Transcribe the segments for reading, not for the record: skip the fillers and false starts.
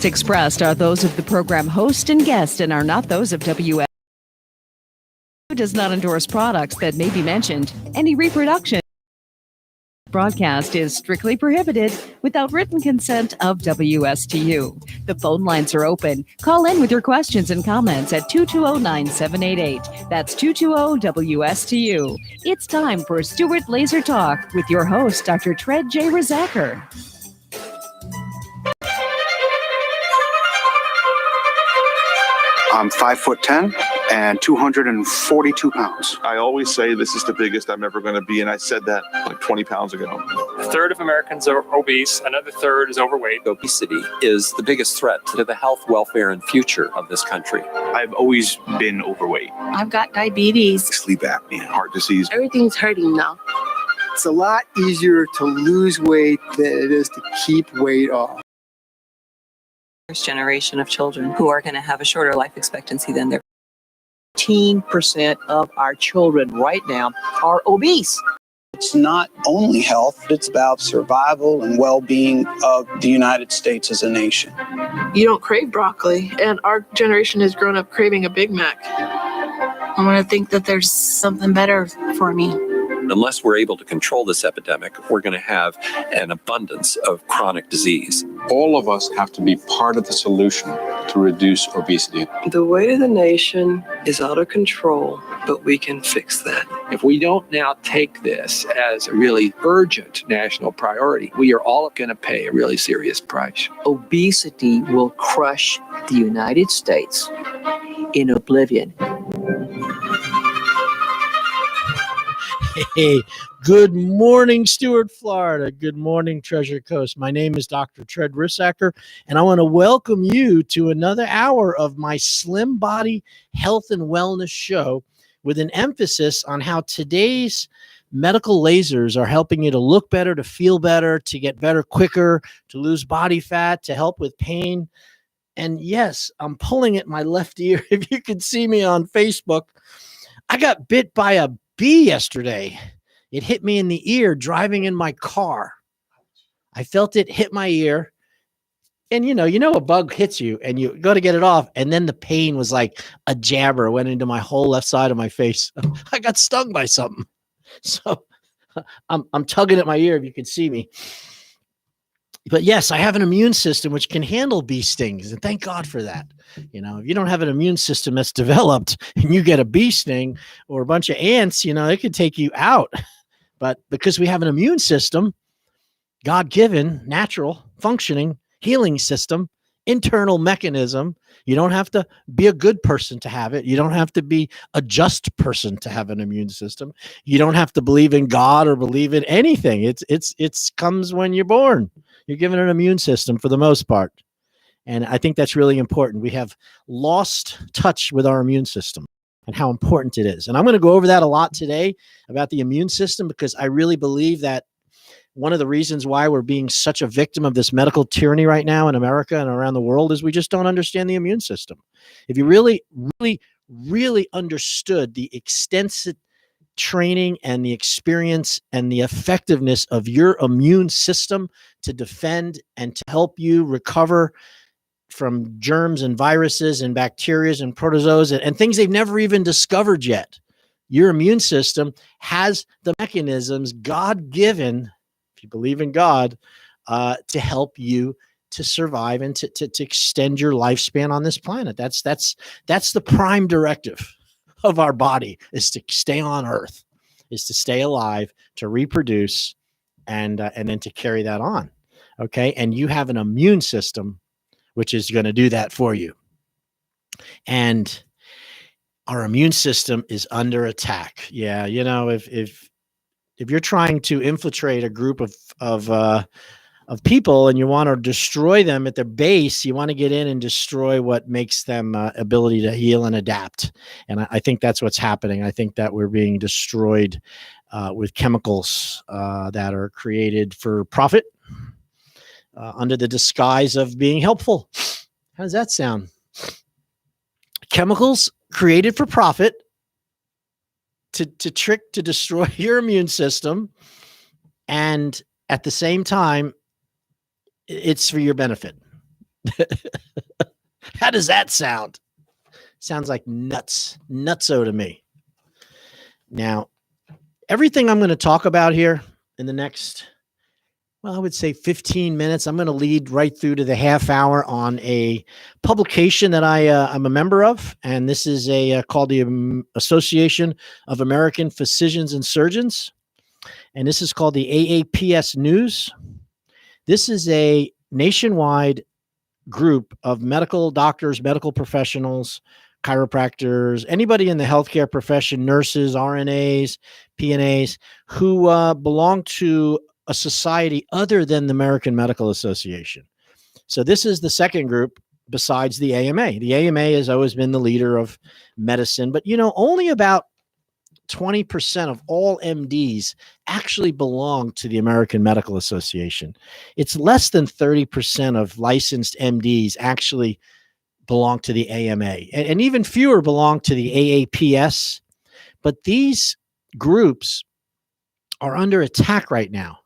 expressed are those of the program host and guest and are not those of WS. Does not endorse products that may be mentioned. Any reproduction broadcast is strictly prohibited without written consent of WSTU. The phone lines are open. Call in with your questions and comments at 220-9788. That's 220-WSTU. It's time for Stewart Laser Talk with your host, Dr. Tred J. Rizacker. I'm 5'10" and 242 pounds. I always say this is the biggest I'm ever going to be, and I said that like 20 pounds ago. A third of Americans are obese, another third is overweight. Obesity is the biggest threat to the health, welfare, and future of this country. I've always been overweight. I've got diabetes. Sleep apnea, heart disease. Everything's hurting now. It's a lot easier to lose weight than it is to keep weight off. First generation of children who are going to have a shorter life expectancy than their 15% of our children right now are obese. It's not only health, but it's about survival and well-being of the United States as a nation. You don't crave broccoli, and our generation has grown up craving a Big Mac. I want to think that there's something better for me. Unless we're able to control this epidemic, we're going to have an abundance of chronic disease. All of us have to be part of the solution to reduce obesity. The weight of the nation is out of control, but we can fix that. If we don't now take this as a really urgent national priority, we are all going to pay a really serious price. Obesity will crush the United States in oblivion. Hey, good morning, Stuart, Florida. Good morning, Treasure Coast. My name is Dr. Tred Rizacker, and I want to welcome you to another hour of my Slim Body Health and Wellness show with an emphasis on how today's medical lasers are helping you to look better, to feel better, to get better quicker, to lose body fat, to help with pain. And yes, I'm pulling at my left ear. If you can see me on Facebook, I got bit by a bee yesterday. It hit me in the ear driving in my car. I felt it hit my ear. And you know a bug hits you and you go to get it off, and then the pain was like a jabber went into my whole left side of my face. I got stung by something. So I'm tugging at my ear if you can see me. But yes, I have an immune system which can handle bee stings, and thank God for that. If you don't have an immune system that's developed and you get a bee sting or a bunch of ants, it could take you out. But because we have an immune system, God-given, natural, functioning, healing system, internal mechanism, you don't have to be a good person to have it. You don't have to be a just person to have an immune system. You don't have to believe in God or believe in anything. It's comes when you're born. You're given an immune system for the most part. And I think that's really important. We have lost touch with our immune system and how important it is. And I'm going to go over that a lot today about the immune system, because I really believe that one of the reasons why we're being such a victim of this medical tyranny right now in America and around the world is we just don't understand the immune system. If you really, really, really understood the extensive training and the experience and the effectiveness of your immune system to defend and to help you recover from germs and viruses and bacteria and protozoas and things they've never even discovered yet. Your immune system has the mechanisms God-given, if you believe in God, to help you to survive and to extend your lifespan on this planet. That's the prime directive of our body, is to stay on Earth, is to stay alive, to reproduce, and then to carry that on. Okay, and you have an immune system which is going to do that for you. And our immune system is under attack. Yeah, if you're trying to infiltrate a group of people and you want to destroy them at their base, you want to get in and destroy what makes them ability to heal and adapt. And I think that's what's happening. I think that we're being destroyed with chemicals that are created for profit under the disguise of being helpful. How does that sound? Chemicals created for profit to destroy your immune system, and at the same time, it's for your benefit. How does that sound? Sounds like nutso to me. Now, everything I'm going to talk about here in the next, I would say 15 minutes, I'm going to lead right through to the half hour on a publication that I'm a member of. And this is called the Association of American Physicians and Surgeons. And this is called the AAPS News. This is a nationwide group of medical doctors, medical professionals, chiropractors, anybody in the healthcare profession, nurses, RNAs, PNAs, who belong to a society other than the American Medical Association. So this is the second group besides the AMA. The AMA has always been the leader of medicine, but only about 20% of all MDs actually belong to the American Medical Association. It's less than 30% of licensed MDs actually belong to the AMA, and even fewer belong to the AAPS. But these groups are under attack right now.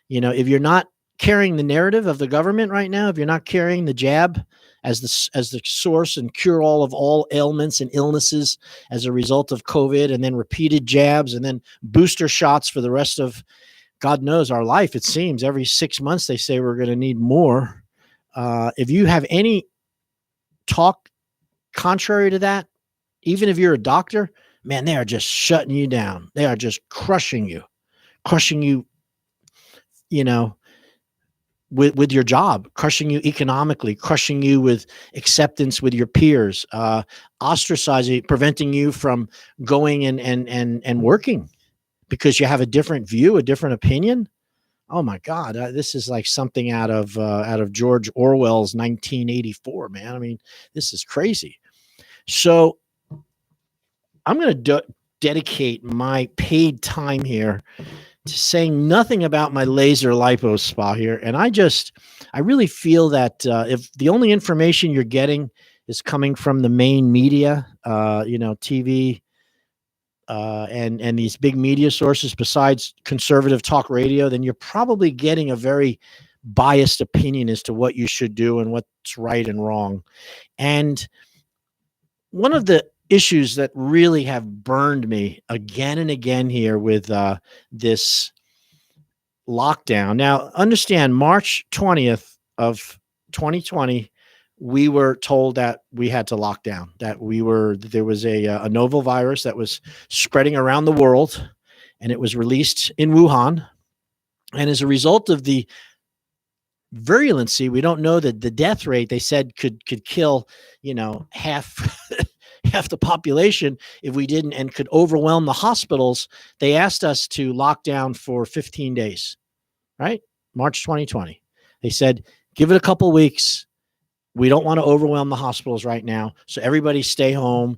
If you're not carrying the narrative of the government right now, if you're not carrying the jab as the source and cure all of all ailments and illnesses as a result of COVID, and then repeated jabs and then booster shots for the rest of God knows our life, it seems every 6 months they say we're going to need more. If you have any talk contrary to that, even if you're a doctor, man, they are just shutting you down. They are just crushing you, with your job, crushing you economically, crushing you with acceptance with your peers, ostracizing, preventing you from going and working because you have a different view, a different opinion. Oh my God, this is like something out of George Orwell's 1984, man. I mean, this is crazy. So I'm going to dedicate my paid time here to saying nothing about my laser lipo spa here. And I really feel that if the only information you're getting is coming from the main media, TV, and these big media sources besides conservative talk radio, then you're probably getting a very biased opinion as to what you should do and what's right and wrong. And one of the issues that really have burned me again and again here with this lockdown. Now, understand, March 20th of 2020, we were told that we had to lock down, that there was a novel virus that was spreading around the world, and it was released in Wuhan. And as a result of the virulency, we don't know that the death rate, they said, could kill, half half the population if we didn't, and could overwhelm the hospitals. They asked us to lock down for 15 days, right? March 2020. They said, give it a couple weeks. We don't want to overwhelm the hospitals right now. So everybody stay home,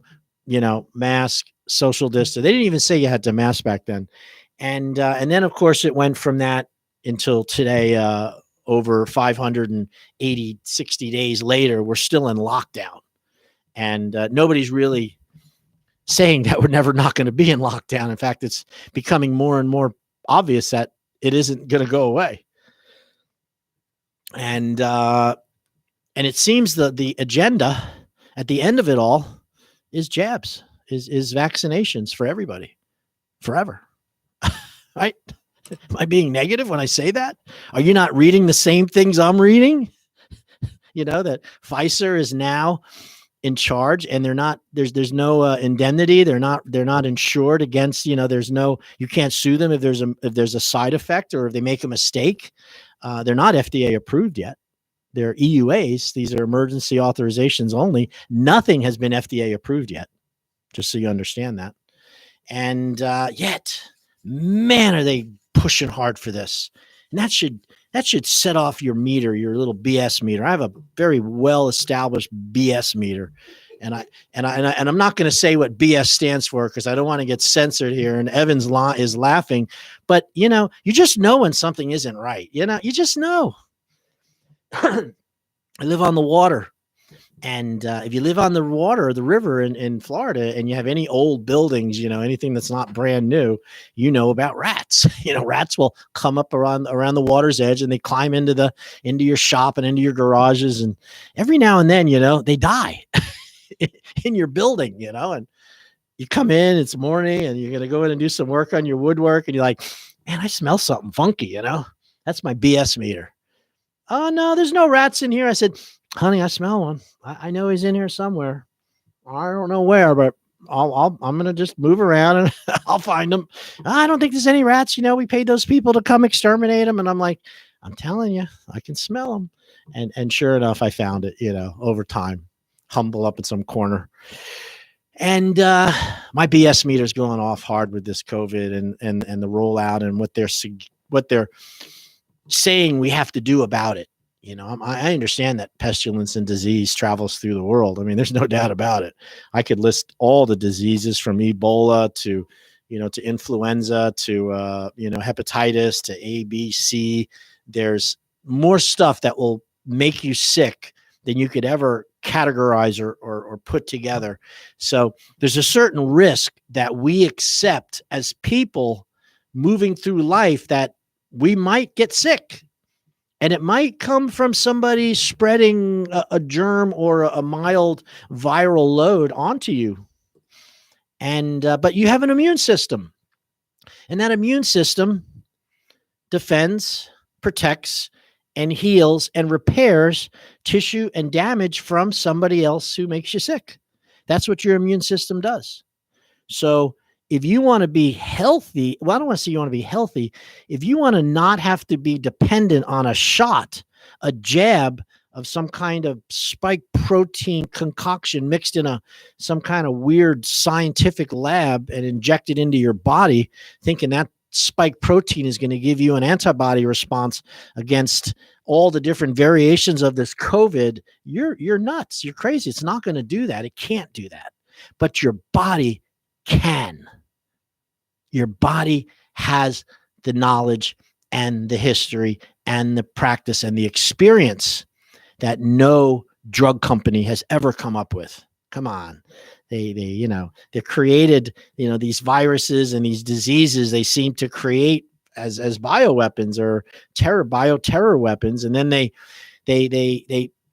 mask, social distance. They didn't even say you had to mask back then. And then of course it went from that until today, over 580, 60 days later, we're still in lockdown. And nobody's really saying that we're never not going to be in lockdown. In fact, it's becoming more and more obvious that it isn't going to go away. And it seems that the agenda at the end of it all is jabs, is vaccinations for everybody, forever. Right? Am I being negative when I say that? Are you not reading the same things I'm reading? That Pfizer is now in charge, and there's no indemnity. They're not insured against, you can't sue them if there's a side effect or if they make a mistake. They're not FDA approved yet. They're EUAs. These are emergency authorizations only. Nothing has been FDA approved yet, just so you understand that. And yet, man, are they pushing hard for this. And that should set off your meter, your little BS meter. I have a very well-established BS meter, and I'm not going to say what BS stands for because I don't want to get censored here. And Evans is laughing, but you just know when something isn't right. You just know. I live on the water, And if you live on the water or the river in Florida and you have any old buildings, anything that's not brand new, about rats. Rats will come up around the water's edge and they climb into your shop and into your garages. And every now and then, they die in your building, and you come in, it's morning and you're going to go in and do some work on your woodwork. And you're like, man, I smell something funky, that's my BS meter. Oh, no, there's no rats in here. I said, honey, I smell one. I know he's in here somewhere. I don't know where, but I'm going to just move around and I'll find him. I don't think there's any rats. We paid those people to come exterminate them. And I'm like, I'm telling you, I can smell them. And sure enough, I found it, over time, humble up in some corner. And my BS meter's going off hard with this COVID and the rollout and what they're saying we have to do about it. I understand that pestilence and disease travels through the world. I mean, there's no doubt about it. I could list all the diseases from Ebola to influenza to, hepatitis to A, B, C. There's more stuff that will make you sick than you could ever categorize or put together. So there's a certain risk that we accept as people moving through life that we might get sick. And it might come from somebody spreading a germ or a mild viral load onto you. And but you have an immune system. And that immune system defends, protects, and heals and repairs tissue and damage from somebody else who makes you sick. That's what your immune system does. So if you want to be healthy, well, I don't want to say you want to be healthy. If you want to not have to be dependent on a shot, a jab of some kind of spike protein concoction mixed in some kind of weird scientific lab and injected into your body, thinking that spike protein is going to give you an antibody response against all the different variations of this COVID, you're nuts. You're crazy. It's not going to do that. It can't do that. But your body can. Your body has the knowledge and the history and the practice and the experience that no drug company has ever come up with. Come on. They're created, these viruses and these diseases they seem to create as bioweapons or bioterror weapons. And then they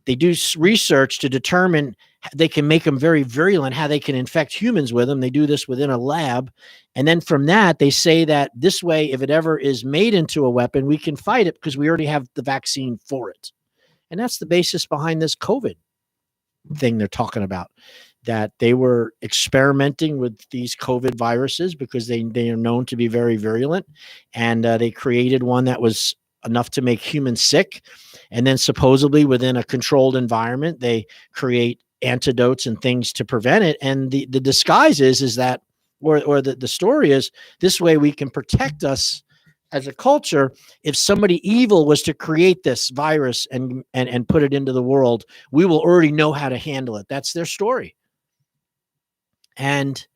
do research to determine they can make them very virulent, how they can infect humans with them. They do this within a lab. And then from that, they say that this way, if it ever is made into a weapon, we can fight it because we already have the vaccine for it. And that's the basis behind this COVID thing they're talking about, that they were experimenting with these COVID viruses because they are known to be very virulent. And they created one that was enough to make humans sick. And then supposedly within a controlled environment, they create antidotes and things to prevent it. And the disguise is that, or the story is, this way we can protect us as a culture. If somebody evil was to create this virus and put it into the world, we will already know how to handle it. That's their story. And,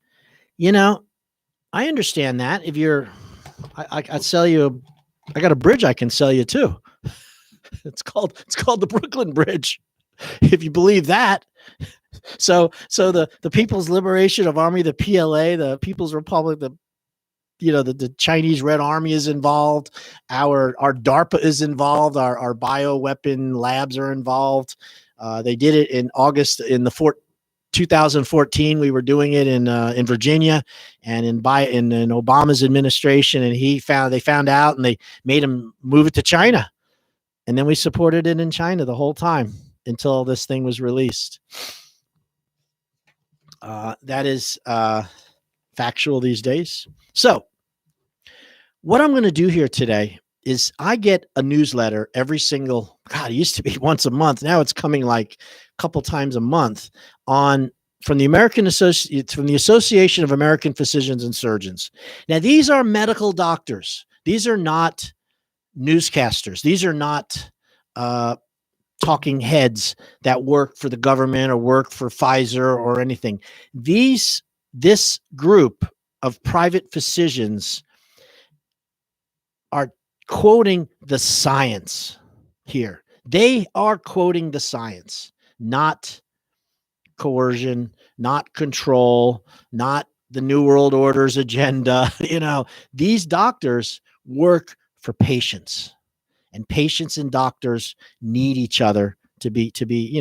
I understand that. If you're, I'd sell you, I got a bridge I can sell you too. It's called the Brooklyn Bridge, if you believe that. So the People's Liberation of Army, the PLA, the People's Republic, the Chinese Red Army is involved. Our DARPA is involved. Our bioweapon labs are involved. They did it in August in 2014. We were doing it in Virginia and in Obama's administration, and they found out and they made him move it to China. And then we supported it in China the whole time until this thing was released. That is factual these days. So what I'm going to do here today is I get a newsletter every single, it used to be once a month. Now it's coming like a couple times a month from the Association of American Physicians and Surgeons. Now, these are medical doctors. These are not newscasters. These are not talking heads that work for the government or work for Pfizer or anything. This group of private physicians are quoting the science here. They are quoting the science, not coercion, not control, not the New World Order's agenda. These doctors work for patients, and patients and doctors need each other to be,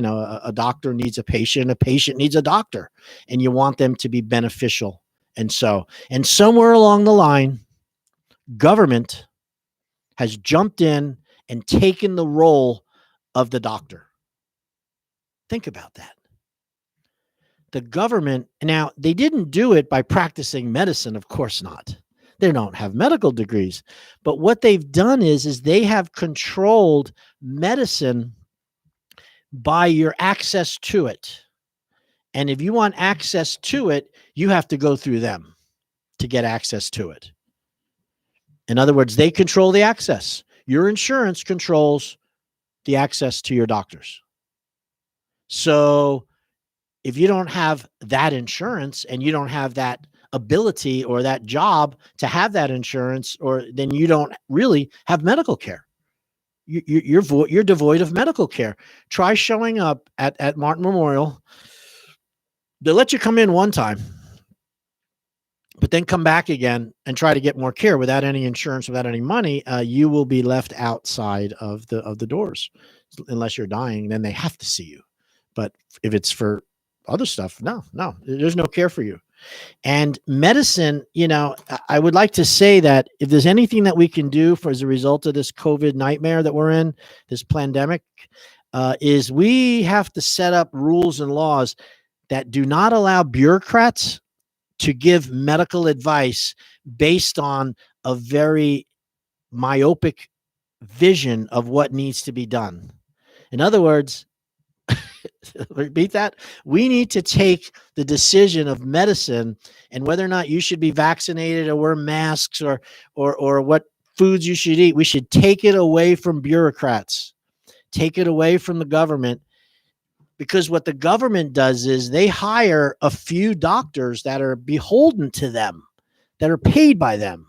a doctor needs a patient needs a doctor, and you want them to be beneficial. And somewhere along the line, government has jumped in and taken the role of the doctor. Think about that. The government, now, they didn't do it by practicing medicine, of course not. They don't have medical degrees. But what they've done is they have controlled medicine by your access to it. And if you want access to it, you have to go through them to get access to it. In other words, they control the access. Your insurance controls the access to your doctors. So if you don't have that insurance and you don't have that ability or that job to have that insurance, or then you don't really have medical care. You're devoid of medical care. Try showing up at Martin Memorial. They'll let you come in one time, but then come back again and try to get more care without any insurance, without any money. You will be left outside of the doors, unless you're dying. Then they have to see you. But if it's for other stuff, no, there's no care for you. And medicine, I would like to say that if there's anything that we can do as a result of this COVID nightmare that we're in, this pandemic, is we have to set up rules and laws that do not allow bureaucrats to give medical advice based on a very myopic vision of what needs to be done. In other words, repeat that. We need to take the decision of medicine and whether or not you should be vaccinated or wear masks or what foods you should eat. We should take it away from bureaucrats, take it away from the government, because what the government does is they hire a few doctors that are beholden to them, that are paid by them.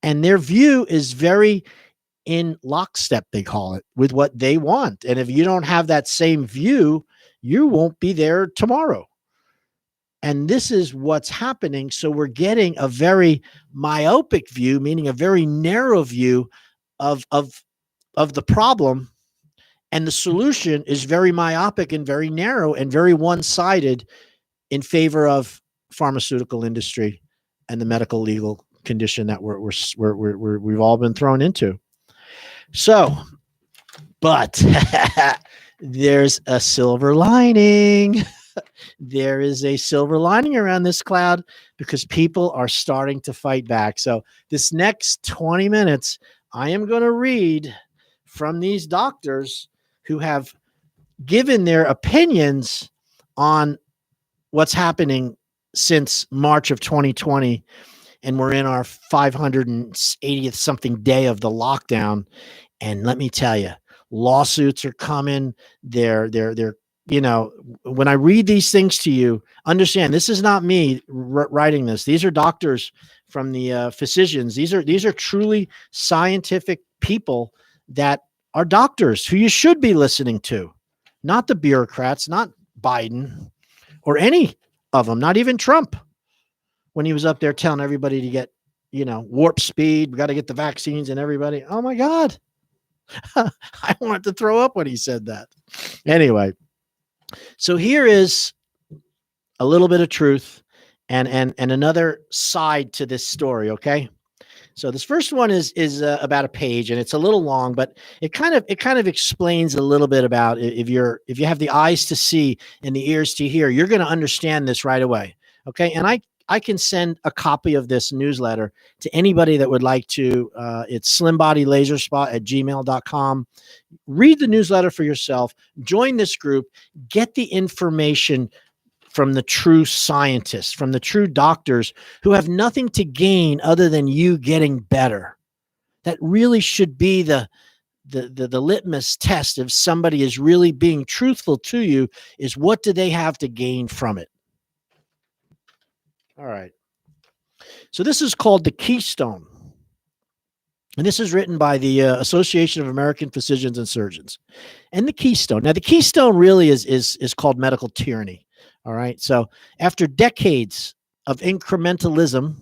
And their view is very in lockstep, they call it, with what they want. And if you don't have that same view, you won't be there tomorrow. And this is what's happening. So we're getting a very myopic view, meaning a very narrow view of the problem. And the solution is very myopic and very narrow and very one-sided in favor of pharmaceutical industry and the medical legal condition that we've all been thrown into. So, but there's a silver lining. There is a silver lining around this cloud because people are starting to fight back. So this next 20 minutes, I am going to read from these doctors who have given their opinions on what's happening since March of 2020. And we're in our 580th something day of the lockdown. And let me tell you, lawsuits are coming. They're, when I read these things to you, understand this is not me writing this. These are doctors from the physicians. These are truly scientific people that are doctors who you should be listening to, not the bureaucrats, not Biden or any of them, not even Trump. When he was up there telling everybody to get, warp speed, we got to get the vaccines and everybody. Oh my God. I wanted to throw up when he said that. Anyway, so here is a little bit of truth and another side to this story. Okay. So this first one is about a page, and it's a little long, but it kind of explains a little bit about if you have the eyes to see and the ears to hear, you're going to understand this right away. Okay. And I can send a copy of this newsletter to anybody that would like to. It's slimbodylaserspot@gmail.com. Read the newsletter for yourself. Join this group. Get the information from the true scientists, from the true doctors who have nothing to gain other than you getting better. That really should be the litmus test if somebody is really being truthful to you, is what do they have to gain from it? All right. So this is called the Keystone. And this is written by the Association of American Physicians and Surgeons. And the keystone. Now, the keystone really is called medical tyranny. All right. So after decades of incrementalism,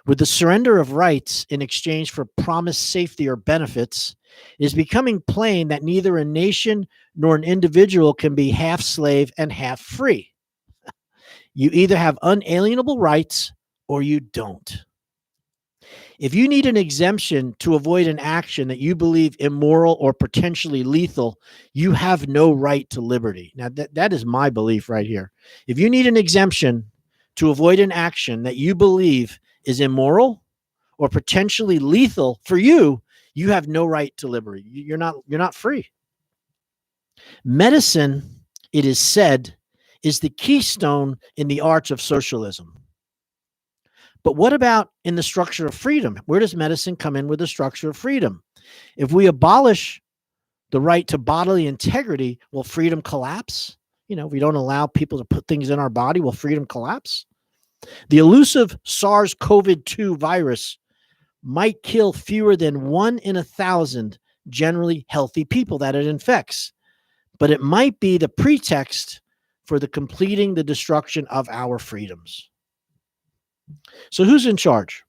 with the surrender of rights in exchange for promised safety or benefits, it is becoming plain that neither a nation nor an individual can be half slave and half free. You either have unalienable rights or you don't. If you need an exemption to avoid an action that you believe immoral or potentially lethal, you have no right to liberty. Now, that is my belief right here. If you need an exemption to avoid an action that you believe is immoral or potentially lethal for you, you have no right to liberty. You're not free. Medicine, it is said, is the keystone in the arch of socialism. But what about in the structure of freedom? Where does medicine come in with the structure of freedom? If we abolish the right to bodily integrity, will freedom collapse? If we don't allow people to put things in our body, will freedom collapse? The elusive SARS-CoV-2 virus might kill fewer than 1 in 1,000 generally healthy people that it infects, but it might be the pretext for completing the destruction of our freedoms. So who's in charge?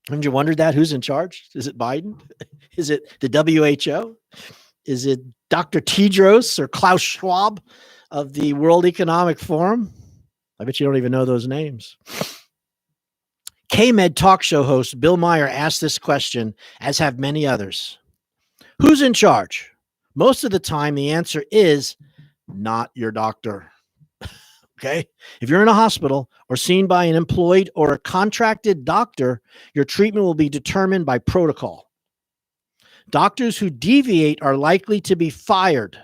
Haven't you wondered that? Who's in charge? Is it Biden? Is it the WHO? Is it Dr. Tedros or Klaus Schwab of the World Economic Forum? I bet you don't even know those names. K-Med talk show host Bill Maher asked this question, as have many others. Who's in charge? Most of the time, the answer is not your doctor. Okay? If you're in a hospital or seen by an employed or a contracted doctor, your treatment will be determined by protocol. Doctors who deviate are likely to be fired.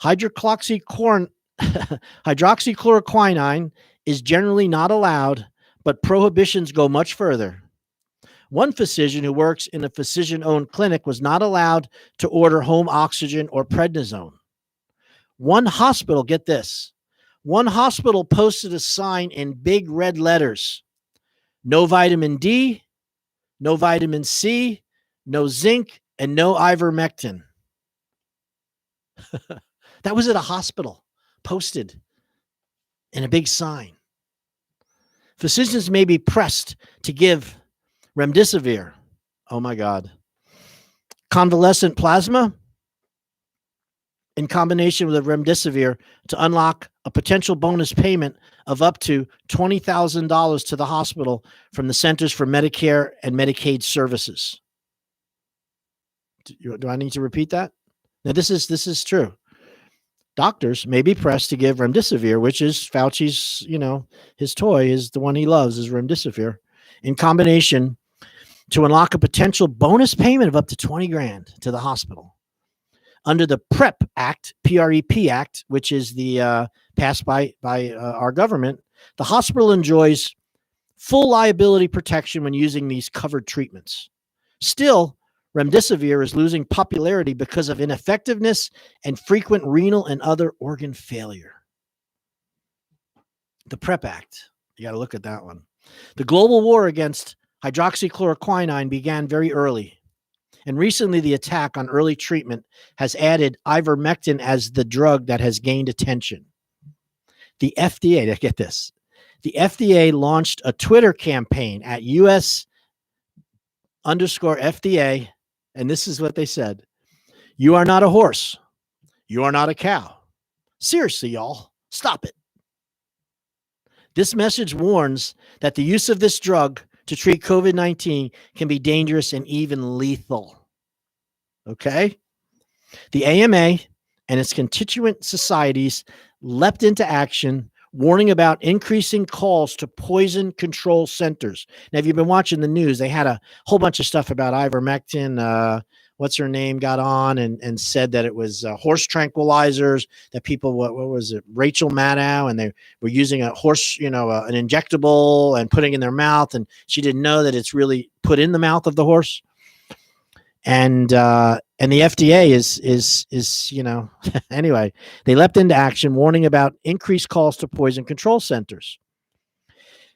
Hydroxychloroquine is generally not allowed, but prohibitions go much further. One physician who works in a physician-owned clinic was not allowed to order home oxygen or prednisone. One hospital, get this, one hospital posted a sign in big red letters: no vitamin D, no vitamin C, no zinc, and no ivermectin. That was at a hospital, posted in a big sign. Physicians may be pressed to give remdesivir. Oh my God. Convalescent plasma in combination with a remdesivir to unlock a potential bonus payment of up to $20,000 to the hospital from the Centers for Medicare and Medicaid Services. Do I need to repeat that? Now, this is true. Doctors may be pressed to give remdesivir, which is Fauci's, his toy is the one he loves, is remdesivir, in combination to unlock a potential bonus payment of up to 20 grand to the hospital. Under the PrEP Act, P-R-E-P Act, which is the passed by our government, the hospital enjoys full liability protection when using these covered treatments. Still, remdesivir is losing popularity because of ineffectiveness and frequent renal and other organ failure. The PrEP Act, you got to look at that one. The global war against hydroxychloroquine began very early. And recently, the attack on early treatment has added ivermectin as the drug that has gained attention. The FDA, get this, the FDA launched a Twitter campaign at US_FDA, and this is what they said. You are not a horse. You are not a cow. Seriously, y'all, stop it. This message warns that the use of this drug to treat COVID-19 can be dangerous and even lethal. Okay? The AMA and its constituent societies leapt into action, warning about increasing calls to poison control centers. Now, if you've been watching the news, they had a whole bunch of stuff about ivermectin. What's her name got on and said that it was horse tranquilizers, that people, what was it, Rachel Maddow, and they were using a horse, an injectable and putting in their mouth, and she didn't know that it's really put in the mouth of the horse. And the FDA is anyway, they leapt into action, warning about increased calls to poison control centers.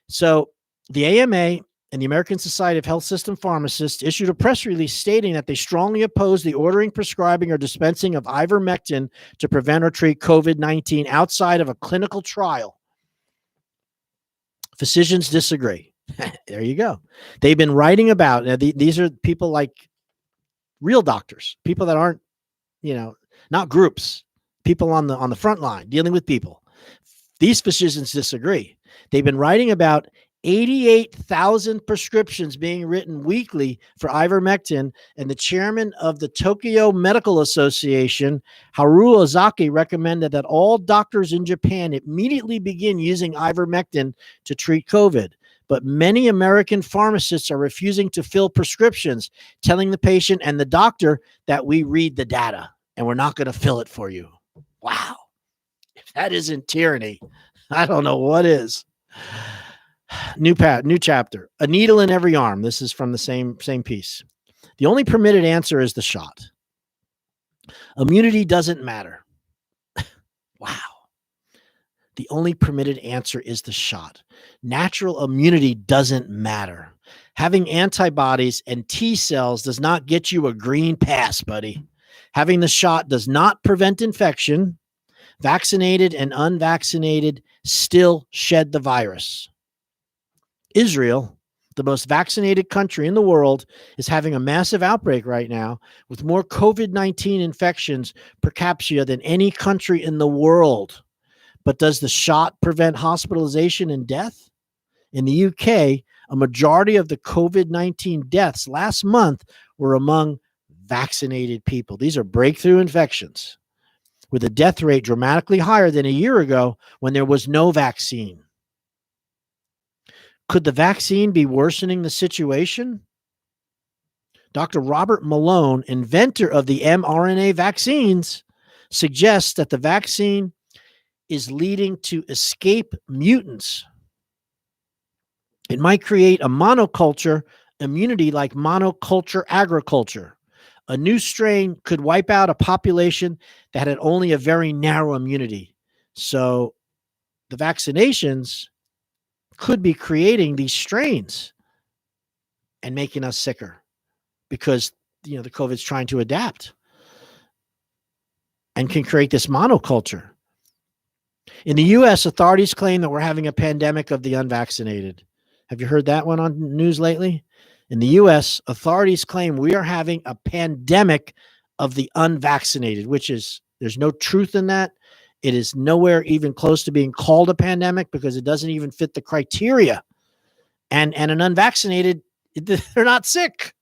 So the AMA and the American Society of Health System Pharmacists issued a press release stating that they strongly oppose the ordering, prescribing, or dispensing of ivermectin to prevent or treat COVID-19 outside of a clinical trial. Physicians disagree. There you go. They've been writing about, now these are people like real doctors, people that aren't, not groups, people on the front line dealing with people. These physicians disagree. They've been writing about 88,000 prescriptions being written weekly for ivermectin, and the chairman of the Tokyo Medical Association, Haruo Ozaki, recommended that all doctors in Japan immediately begin using ivermectin to treat COVID. But many American pharmacists are refusing to fill prescriptions, telling the patient and the doctor that we read the data and we're not going to fill it for you. Wow. If that isn't tyranny, I don't know what is. New chapter. A needle in every arm. This is from the same piece. The only permitted answer is the shot. Immunity doesn't matter. Wow. The only permitted answer is the shot. Natural immunity doesn't matter. Having antibodies and T cells does not get you a green pass, buddy. Having the shot does not prevent infection. Vaccinated and unvaccinated still shed the virus. Israel, the most vaccinated country in the world, is having a massive outbreak right now with more COVID-19 infections per capita than any country in the world. But does the shot prevent hospitalization and death? In the UK, a majority of the COVID-19 deaths last month were among vaccinated people. These are breakthrough infections, with a death rate dramatically higher than a year ago when there was no vaccine. Could the vaccine be worsening the situation? Dr. Robert Malone, inventor of the mRNA vaccines, suggests that the vaccine is leading to escape mutants. It might create a monoculture immunity like monoculture agriculture. A new strain could wipe out a population that had only a very narrow immunity. So the vaccinations could be creating these strains and making us sicker because, the COVID's trying to adapt and can create this monoculture. In the U.S., authorities claim that we're having a pandemic of the unvaccinated. Have you heard that one on news lately? In the U.S., authorities claim we are having a pandemic of the unvaccinated, which is, there's no truth in that. It is nowhere even close to being called a pandemic because it doesn't even fit the criteria. And an unvaccinated, they're not sick.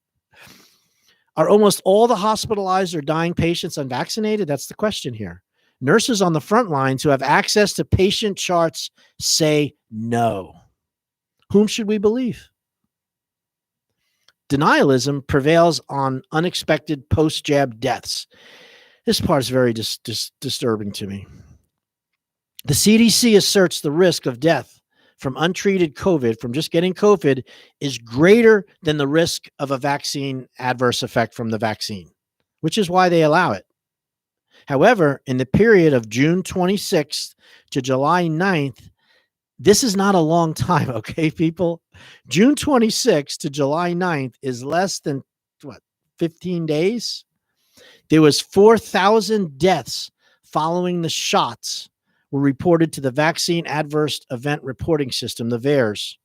Are almost all the hospitalized or dying patients unvaccinated? That's the question here. Nurses on the front lines who have access to patient charts say no. Whom should we believe? Denialism prevails on unexpected post-jab deaths. This part is very disturbing to me. The CDC asserts the risk of death from untreated COVID, from just getting COVID, is greater than the risk of a vaccine adverse effect from the vaccine, which is why they allow it. However, in the period of June 26th to July 9th, this is not a long time, okay, people? June 26th to July 9th is less than, 15 days? There was 4,000 deaths following the shots were reported to the Vaccine Adverse Event Reporting System, the VAERS.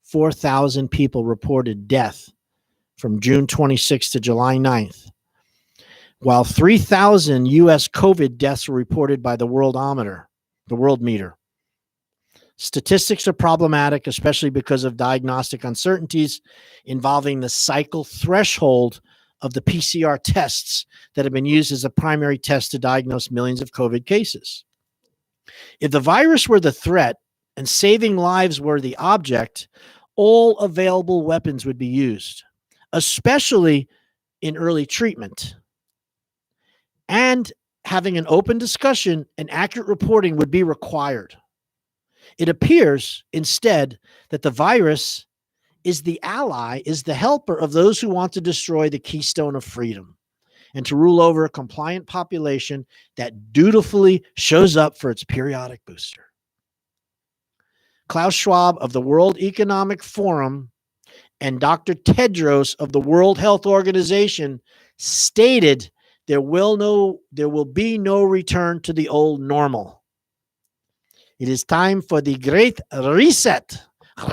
4,000 people reported death from June 26th to July 9th, while 3,000 U.S. COVID deaths were reported by the World Meter. Statistics are problematic, especially because of diagnostic uncertainties involving the cycle threshold of the PCR tests that have been used as a primary test to diagnose millions of COVID cases. If the virus were the threat and saving lives were the object, all available weapons would be used, especially in early treatment. And having an open discussion and accurate reporting would be required. It appears instead that the virus is the ally, is the helper of those who want to destroy the keystone of freedom and to rule over a compliant population that dutifully shows up for its periodic booster. Klaus Schwab of the World Economic Forum And Dr. Tedros of the World Health Organization stated there will be no return to the old normal. It is time for the great reset.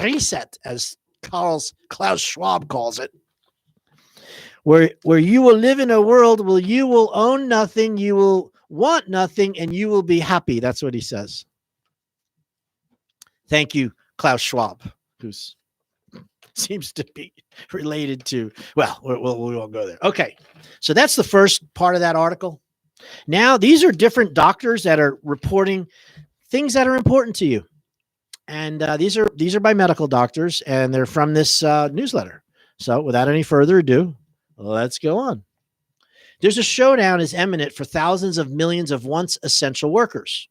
Reset, as Klaus Schwab calls it. Where you will live in a world where you will own nothing, you will want nothing, and you will be happy. That's what he says. Thank you, Klaus Schwab, who seems to be related to, well, we won't go there. Okay, so that's the first part of that article. Now, these are different doctors that are reporting things that are important to you. And these are by medical doctors, and they're from this newsletter. So without any further ado, let's go on. There's a showdown is imminent for thousands of millions of once essential workers.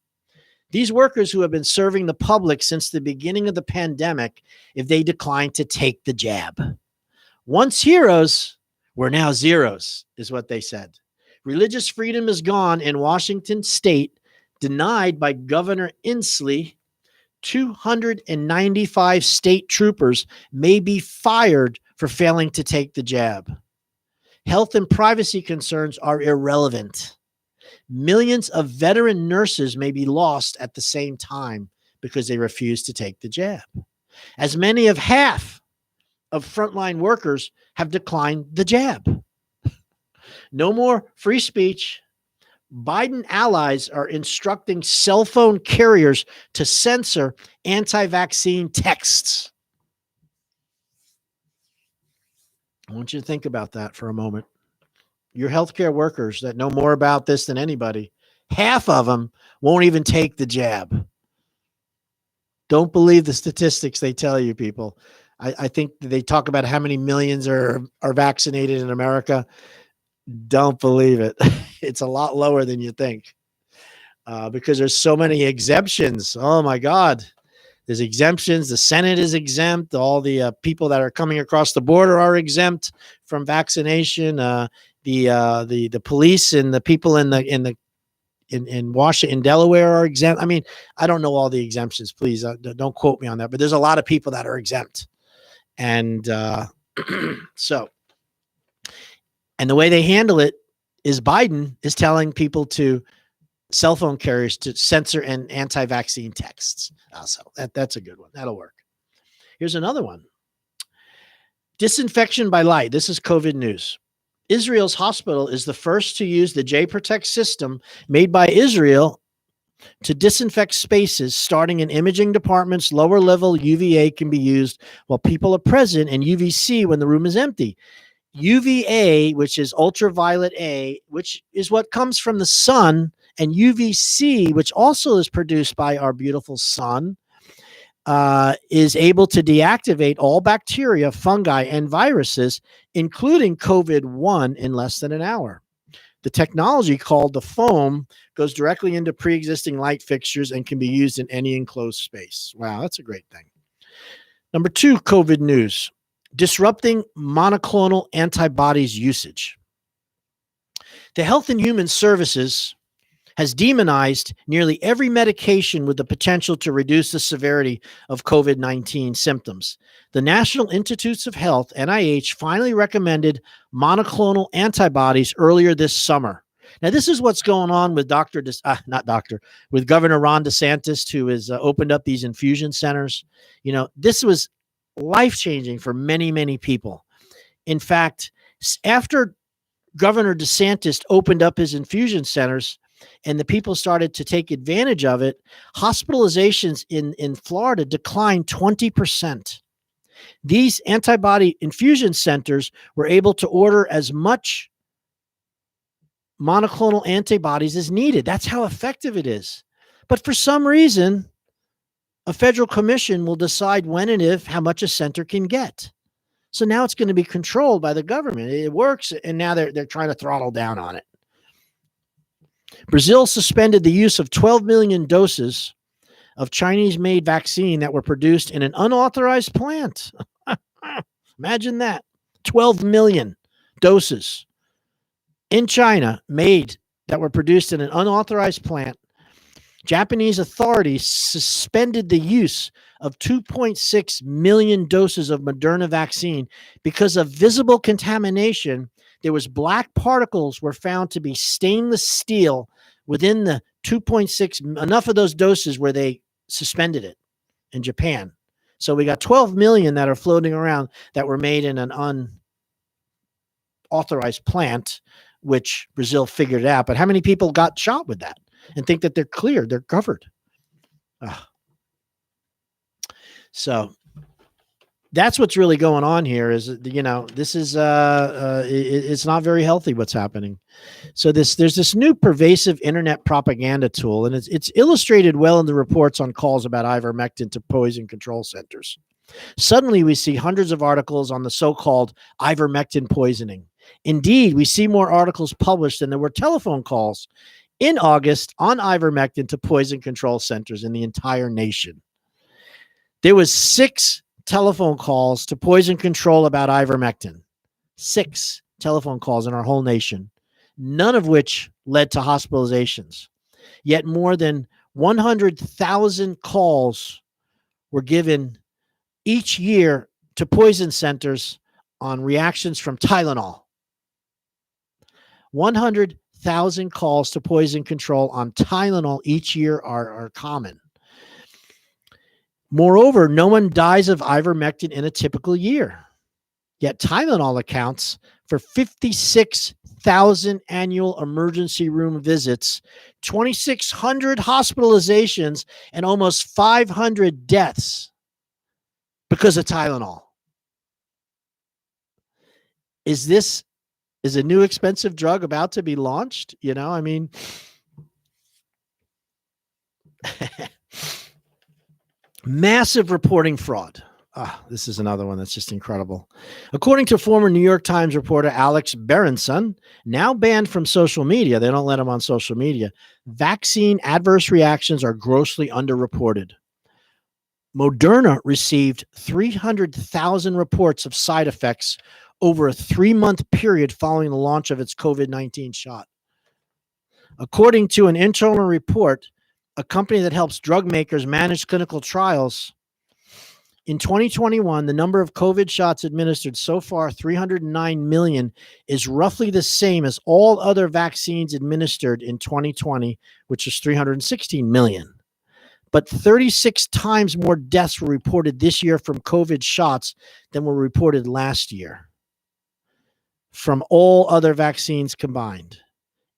These workers who have been serving the public since the beginning of the pandemic, if they decline to take the jab. Once heroes, we're now zeros, is what they said. Religious freedom is gone in Washington state, denied by Governor Inslee. 295 state troopers may be fired for failing to take the jab. Health and privacy concerns are irrelevant. Millions of veteran nurses may be lost at the same time because they refuse to take the jab. As many as half of frontline workers have declined the jab. No more free speech. Biden allies are instructing cell phone carriers to censor anti-vaccine texts. I want you to think about that for a moment. Your healthcare workers that know more about this than anybody, half of them won't even take the jab. Don't believe the statistics they tell you, people. I think they talk about how many millions are vaccinated in America. Don't believe it. It's a lot lower than you think because there's so many exemptions. Oh, my God. There's exemptions. The Senate is exempt. All the people that are coming across the border are exempt from vaccination. The police and the people in Washington, in Delaware are exempt. I mean, I don't know all the exemptions. Please don't quote me on that. But there's a lot of people that are exempt, and so, and the way they handle it is Biden is telling people to cell phone carriers to censor and anti-vaccine texts. So that's a good one. That'll work. Here's another one. Disinfection by light. This is COVID news. Israel's hospital is the first to use the J-Protect system made by Israel to disinfect spaces, starting in imaging departments. Lower level UVA can be used while people are present, and UVC when the room is empty. UVA, which is ultraviolet A, which is what comes from the sun, and UVC, which also is produced by our beautiful sun, is able to deactivate all bacteria, fungi, and viruses, including COVID-1, in less than an hour. The technology, called the foam, goes directly into pre-existing light fixtures and can be used in any enclosed space. Wow, that's a great thing. Number 2, COVID news. Disrupting monoclonal antibodies usage. The Health and Human Services has demonized nearly every medication with the potential to reduce the severity of COVID-19 symptoms. The National Institutes of Health, NIH, finally recommended monoclonal antibodies earlier this summer. Now, this is what's going on with with Governor Ron DeSantis, who has opened up these infusion centers. You know, this was life-changing for many, many people. In fact, after Governor DeSantis opened up his infusion centers and the people started to take advantage of it, hospitalizations in Florida declined 20%. These antibody infusion centers were able to order as much monoclonal antibodies as needed. That's how effective it is. But for some reason, a federal commission will decide when and if how much a center can get. So now it's going to be controlled by the government. It works, and now they're trying to throttle down on it. Brazil suspended the use of 12 million doses of Chinese-made vaccine that were produced in an unauthorized plant. Imagine that. 12 million doses in China made that were produced in an unauthorized plant. Japanese authorities suspended the use of 2.6 million doses of Moderna vaccine because of visible contamination. There was black particles were found to be stainless steel within the 2.6, enough of those doses where they suspended it in Japan. So we got 12 million that are floating around that were made in an unauthorized plant, which Brazil figured out. But how many people got shot with that and think that they're clear, they're covered? So that's what's really going on here is, this is, it's not very healthy what's happening. So there's this new pervasive internet propaganda tool, and it's illustrated well in the reports on calls about ivermectin to poison control centers. Suddenly we see hundreds of articles on the so-called ivermectin poisoning. Indeed, we see more articles published than there were telephone calls in August on ivermectin to poison control centers in the entire nation. There was 6 telephone calls to poison control about ivermectin. 6 telephone calls in our whole nation, none of which led to hospitalizations. Yet more than 100,000 calls were given each year to poison centers on reactions from Tylenol. 100,000 calls to poison control on Tylenol each year are common. Moreover, no one dies of ivermectin in a typical year. Yet Tylenol accounts for 56,000 annual emergency room visits, 2,600 hospitalizations, and almost 500 deaths because of Tylenol. Is a new expensive drug about to be launched? Massive reporting fraud. This is another one that's just incredible. According to former New York Times reporter Alex Berenson, now banned from social media, they don't let him on social media, vaccine adverse reactions are grossly underreported. Moderna received 300,000 reports of side effects over a 3-month period following the launch of its COVID-19 shot. According to an internal report, a company that helps drug makers manage clinical trials, in 2021, the number of COVID shots administered so far, 309 million, is roughly the same as all other vaccines administered in 2020, which is 316 million. But 36 times more deaths were reported this year from COVID shots than were reported last year from all other vaccines combined.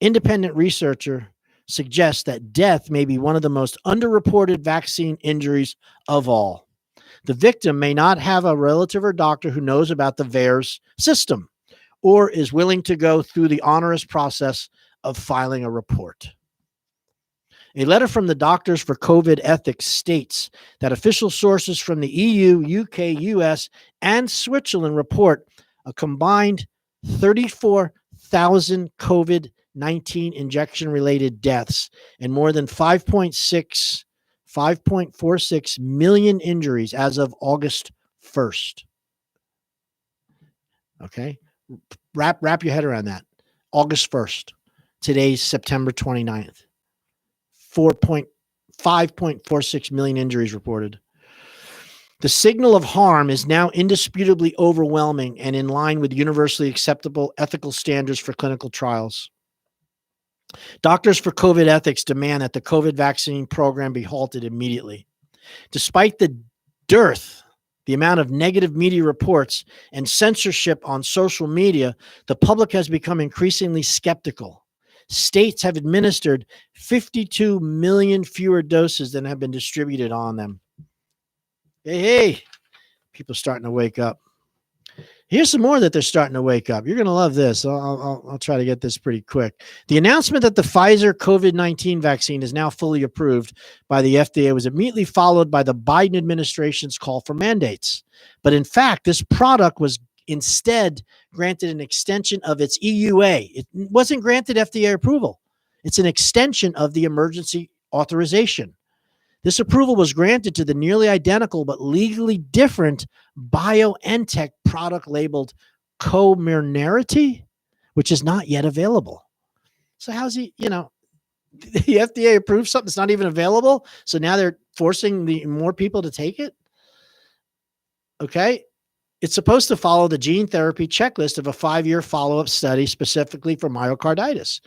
Independent researcher suggests that death may be one of the most underreported vaccine injuries of all. The victim may not have a relative or doctor who knows about the VAERS system or is willing to go through the onerous process of filing a report. A letter from the Doctors for COVID Ethics states that official sources from the EU, UK, US, and Switzerland report a combined 34,000 COVID-19 injection-related deaths and more than 5.46 million injuries as of August 1st. Okay? Wrap your head around that. August 1st. Today's September 29th. 5.46 million injuries reported. The signal of harm is now indisputably overwhelming and in line with universally acceptable ethical standards for clinical trials. Doctors for COVID Ethics demand that the COVID vaccine program be halted immediately. Despite the dearth, the amount of negative media reports and censorship on social media, the public has become increasingly skeptical. States have administered 52 million fewer doses than have been distributed on them. Hey, people starting to wake up. Here's some more that they're starting to wake up. You're going to love this. I'll try to get this pretty quick. The announcement that the Pfizer COVID-19 vaccine is now fully approved by the FDA was immediately followed by the Biden administration's call for mandates. But in fact, this product was instead granted an extension of its EUA. It wasn't granted FDA approval. It's an extension of the emergency authorization. This approval was granted to the nearly identical but legally different BioNTech product labeled Comirnaty, which is not yet available. So how's he, The FDA approved something that's not even available. So now they're forcing more people to take it. Okay. It's supposed to follow the gene therapy checklist of a 5-year follow-up study specifically for myocarditis.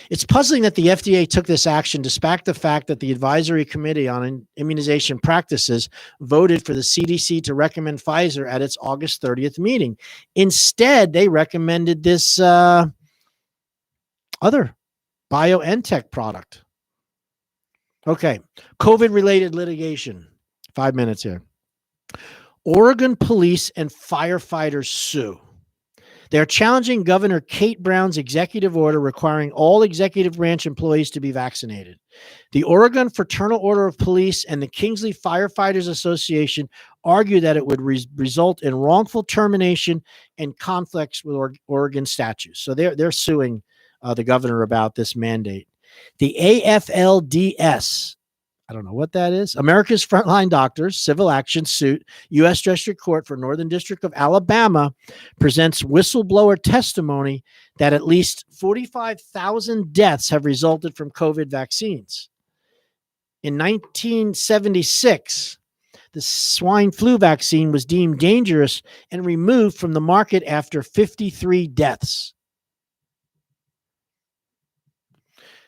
It's puzzling that the FDA took this action despite the fact that the Advisory Committee on Immunization Practices voted for the CDC to recommend Pfizer at its August 30th meeting. Instead, they recommended this other BioNTech product. Okay, COVID-related litigation. 5 minutes here. Oregon police and firefighters sue. They're challenging Governor Kate Brown's executive order requiring all executive branch employees to be vaccinated. The Oregon Fraternal Order of Police and the Kingsley Firefighters Association argue that it would result in wrongful termination and conflicts with Oregon statutes. So they're suing the governor about this mandate. The AFLDS, I don't know what that is. America's Frontline Doctors civil action suit, U.S. District Court for Northern District of Alabama, presents whistleblower testimony that at least 45,000 deaths have resulted from COVID vaccines. In 1976, the swine flu vaccine was deemed dangerous and removed from the market after 53 deaths.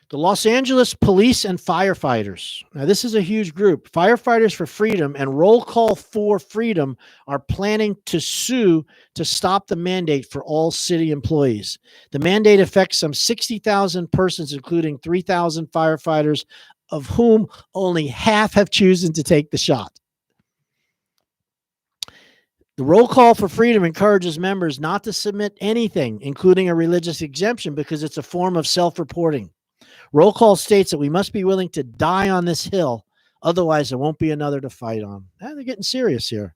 The Los Angeles Police and Firefighters. Now, this is a huge group. Firefighters for Freedom and Roll Call for Freedom are planning to sue to stop the mandate for all city employees. The mandate affects some 60,000 persons, including 3,000 firefighters, of whom only half have chosen to take the shot. The Roll Call for Freedom encourages members not to submit anything, including a religious exemption, because it's a form of self-reporting. Roll Call states that we must be willing to die on this hill. Otherwise, there won't be another to fight on. They're getting serious here.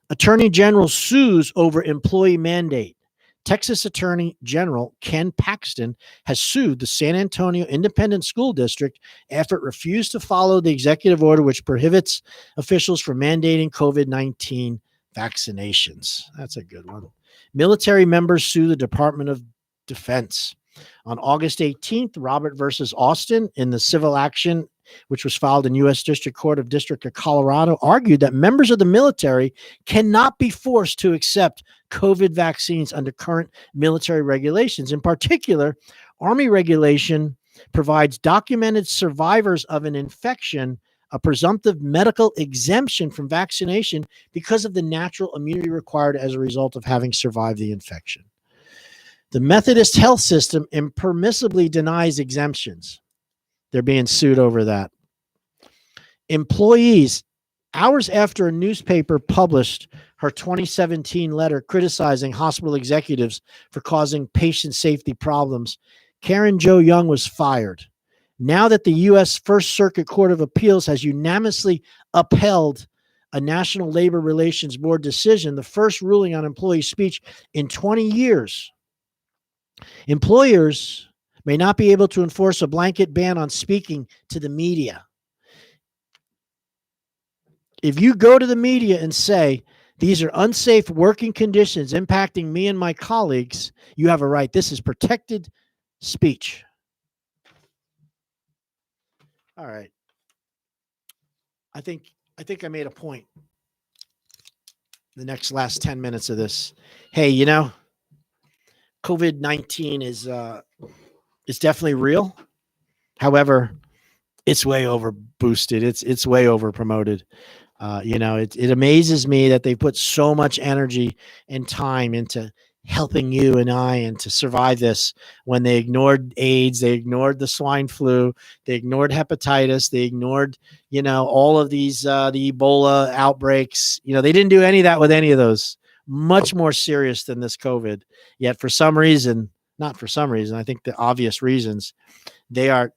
Attorney General sues over employee mandate. Texas Attorney General Ken Paxton has sued the San Antonio Independent School District after it refused to follow the executive order which prohibits officials from mandating COVID-19 vaccinations. That's a good one. Military members sue the Department of Defense. On August 18th, Robert versus Austin in the civil action, which was filed in U.S. District Court of District of Colorado, argued that members of the military cannot be forced to accept COVID vaccines under current military regulations. In particular, Army regulation provides documented survivors of an infection a presumptive medical exemption from vaccination because of the natural immunity required as a result of having survived the infection. The Methodist health system impermissibly denies exemptions. They're being sued over that. Employees, hours after a newspaper published her 2017 letter criticizing hospital executives for causing patient safety problems, Karen Jo Young was fired. Now that the U.S. First Circuit Court of Appeals has unanimously upheld a National Labor Relations Board decision, the first ruling on employee speech in 20 years, employers may not be able to enforce a blanket ban on speaking to the media. If you go to the media and say, these are unsafe working conditions impacting me and my colleagues, you have a right. This is protected speech. All right. I think I made a point. The last 10 minutes of this. Hey, you know, COVID-19 is definitely real. However, it's way over boosted. It's way over promoted. It amazes me that they put so much energy and time into helping you and I and to survive this when they ignored AIDS, they ignored the swine flu, they ignored hepatitis, they ignored, all of these, the Ebola outbreaks. They didn't do any of that with any of those. Much more serious than this COVID. Yet for some reason, not for some reason, I think the obvious reasons, they are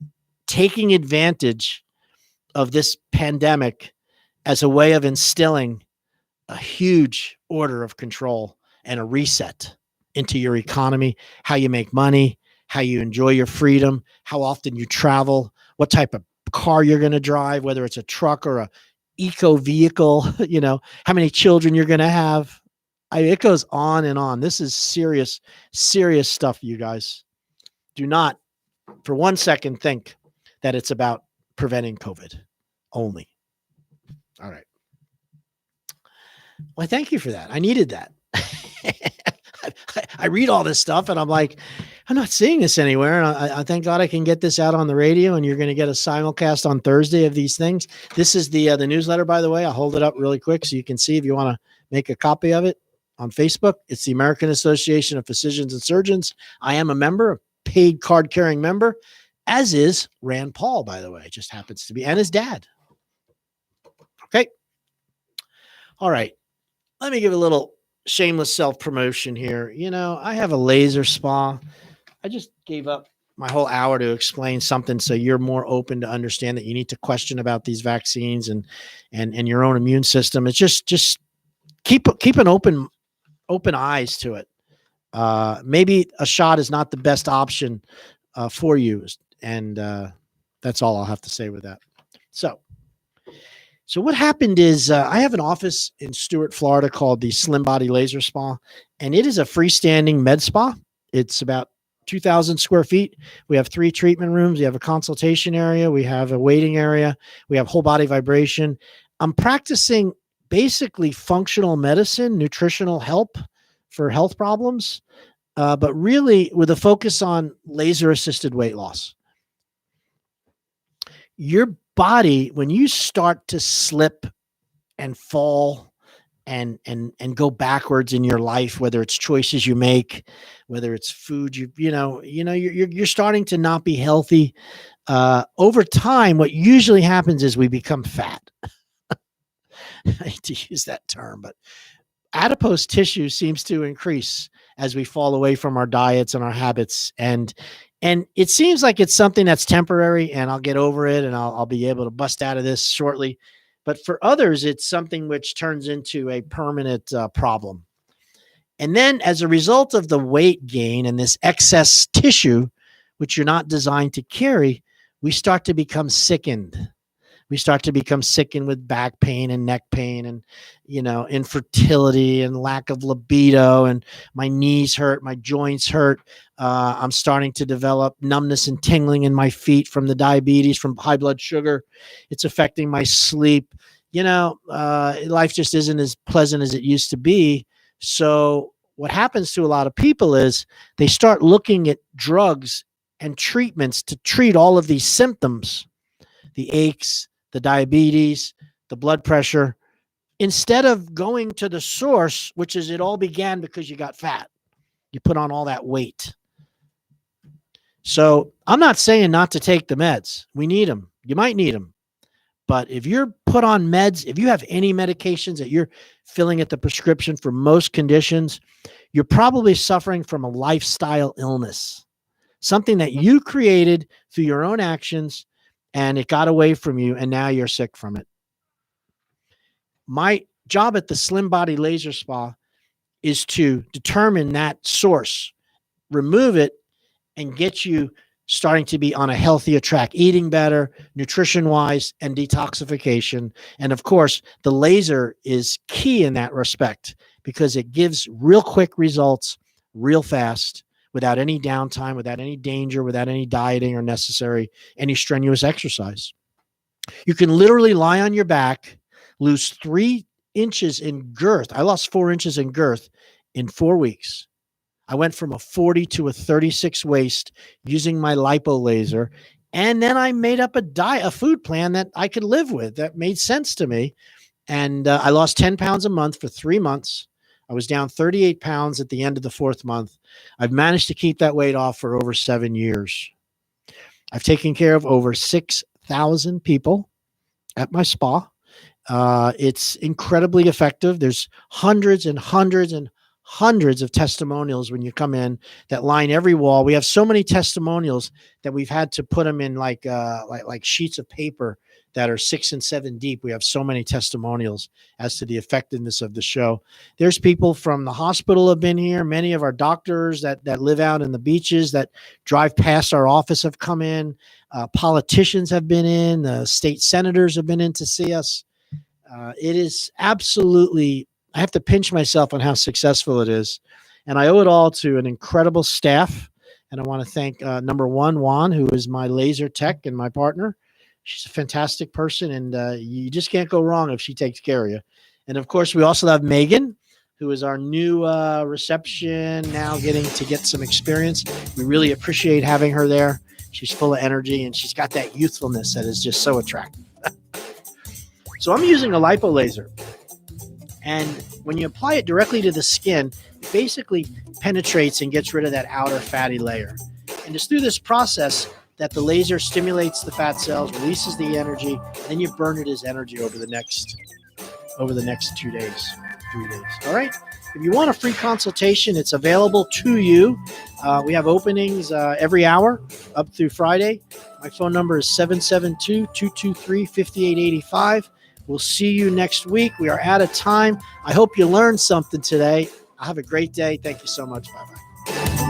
taking advantage of this pandemic as a way of instilling a huge order of control and a reset into your economy, how you make money, how you enjoy your freedom, how often you travel, what type of car you're going to drive, whether it's a truck or a eco vehicle, how many children you're going to have. It goes on and on. This is serious, serious stuff, you guys. Do not for 1 second think that it's about preventing COVID only. All right. Well, thank you for that. I needed that. I read all this stuff and I'm like, I'm not seeing this anywhere. And I thank God I can get this out on the radio, and you're going to get a simulcast on Thursday of these things. This is the newsletter, by the way. I'll hold it up really quick so you can see if you want to make a copy of it on Facebook. It's the American Association of Physicians and Surgeons. I am a member, a paid card carrying member, as is Rand Paul, by the way. It just happens to be, and his dad. Okay. All right. Let me give a little shameless self-promotion here. You know, I have a laser spa. I just gave up my whole hour to explain something so you're more open to understand that you need to question about these vaccines and your own immune system. It's just keep an open eyes to it. Maybe a shot is not the best option for you, and that's all I'll have to say with that. So what happened is I have an office in Stuart, Florida called the Slim Body Laser Spa, and it is a freestanding med spa. It's about 2,000 square feet. We have 3 treatment rooms. We have a consultation area. We have a waiting area. We have whole body vibration. I'm practicing basically functional medicine, nutritional help for health problems, but really with a focus on laser-assisted weight loss. Your body, when you start to slip and fall and go backwards in your life, whether it's choices you make, whether it's food you're starting to not be healthy, over time, what usually happens is we become fat. I hate to use that term, but adipose tissue seems to increase as we fall away from our diets and our habits. And it seems like it's something that's temporary, and I'll get over it, and I'll be able to bust out of this shortly. But for others, it's something which turns into a permanent problem. And then as a result of the weight gain and this excess tissue, which you're not designed to carry, we start to become sickened. We start to become sickened with back pain and neck pain and, infertility and lack of libido, and my knees hurt, my joints hurt. I'm starting to develop numbness and tingling in my feet from the diabetes, from high blood sugar. It's affecting my sleep. Life just isn't as pleasant as it used to be. So what happens to a lot of people is they start looking at drugs and treatments to treat all of these symptoms, the aches, the diabetes, the blood pressure, instead of going to the source, which is it all began because you got fat. You put on all that weight. So I'm not saying not to take the meds. We need them. You might need them. But if you're put on meds, if you have any medications that you're filling at the prescription for most conditions, you're probably suffering from a lifestyle illness, something that you created through your own actions, and it got away from you, and now you're sick from it. My job at the Slim Body Laser Spa is to determine that source, remove it, and get you starting to be on a healthier track, eating better, nutrition-wise, and detoxification. And of course, the laser is key in that respect because it gives real quick results, real fast, without any downtime, without any danger, without any dieting or any strenuous exercise. You can literally lie on your back, lose 3 inches in girth. I lost 4 inches in girth in 4 weeks. I went from a 40 to a 36 waist using my lipo laser. And then I made up a food plan that I could live with, that made sense to me. And I lost 10 pounds a month for 3 months. I was down 38 pounds at the end of the 4th month. I've managed to keep that weight off for over 7 years. I've taken care of over 6,000 people at my spa. It's incredibly effective. There's hundreds and hundreds and hundreds of testimonials when you come in that line every wall. We have so many testimonials that we've had to put them in like sheets of paper that are 6 and 7 deep. We have so many testimonials as to the effectiveness of the show. There's people from the hospital have been here. Many of our doctors that live out in the beaches that drive past our office have come in. Politicians have been in. The state senators have been in to see us. It is absolutely, I have to pinch myself on how successful it is. And I owe it all to an incredible staff And I want to thank number one, Juan, who is my laser tech and my partner. She's a fantastic person, and you just can't go wrong if she takes care of you. And of course, we also have Megan, who is our new reception, now getting to get some experience. We really appreciate having her there. She's full of energy, and she's got that youthfulness that is just so attractive. So I'm using a lipo laser. And when you apply it directly to the skin, it basically penetrates and gets rid of that outer fatty layer. And it's through this process that the laser stimulates the fat cells, releases the energy, and then you burn it as energy over the next 2 days, 3 days. All right. If you want a free consultation, it's available to you. We have openings every hour up through Friday. My phone number is 772-223-5885. We'll see you next week. We are out of time. I hope you learned something today. Have a great day. Thank you so much. Bye-bye.